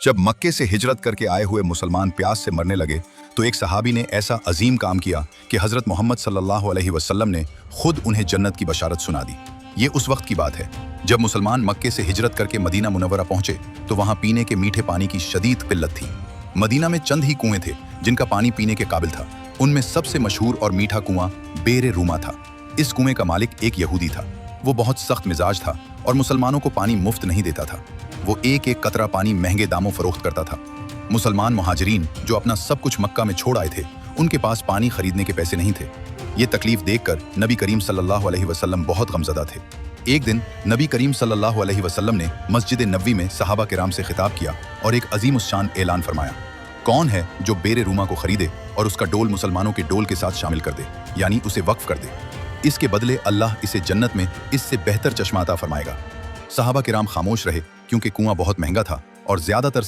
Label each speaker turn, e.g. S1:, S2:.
S1: जब मक्के से हिजरत करके आए हुए मुसलमान प्यास से मरने लगे तो एक सहाबी ने ऐसा अजीम काम किया कि हजरत मोहम्मद सल्लल्लाहु अलैहि वसल्लम ने खुद उन्हें जन्नत की बशारत सुना दी। ये उस वक्त की बात है जब मुसलमान मक्के से हिजरत करके मदीना मुनव्वरा पहुंचे तो वहां पीने के मीठे पानी की शदीद किल्लत थी। मदीना में चंद ही कुएं थे जिनका पानी पीने के काबिल था। उनमें सबसे मशहूर और मीठा कुआं बेर रूमा था। इस कुएं का मालिक एक यहूदी था। वो बहुत सख्त मिजाज था और मुसलमानों को पानी मुफ्त नहीं देता था। वो एक एक कतरा पानी महंगे दामों फरोख्त करता था। मुसलमान मुहाजिरीन जो अपना सब कुछ मक्का में छोड़ आए थे, उनके पास पानी खरीदने के पैसे नहीं थे। ये तकलीफ देखकर नबी करीम सल्लल्लाहु अलैहि वसल्लम बहुत गमज़दा थे। एक दिन नबी करीम सल्लल्लाहु अलैहि वसल्लम ने मस्जिद नबवी में सहाबा किराम से खिताब किया और एक अजीम शान ऐलान फरमाया, कौन है जो बेर रूमा को खरीदे और उसका डोल मुसलमानों के डोल के साथ शामिल कर दे, यानी उसे वक्फ कर दे। इसके बदले अल्लाह इसे जन्नत में इससे बेहतर चश्मा अता फरमाएगा। सहाबा किराम खामोश रहे क्योंकि कुआं बहुत महंगा था और ज्यादातर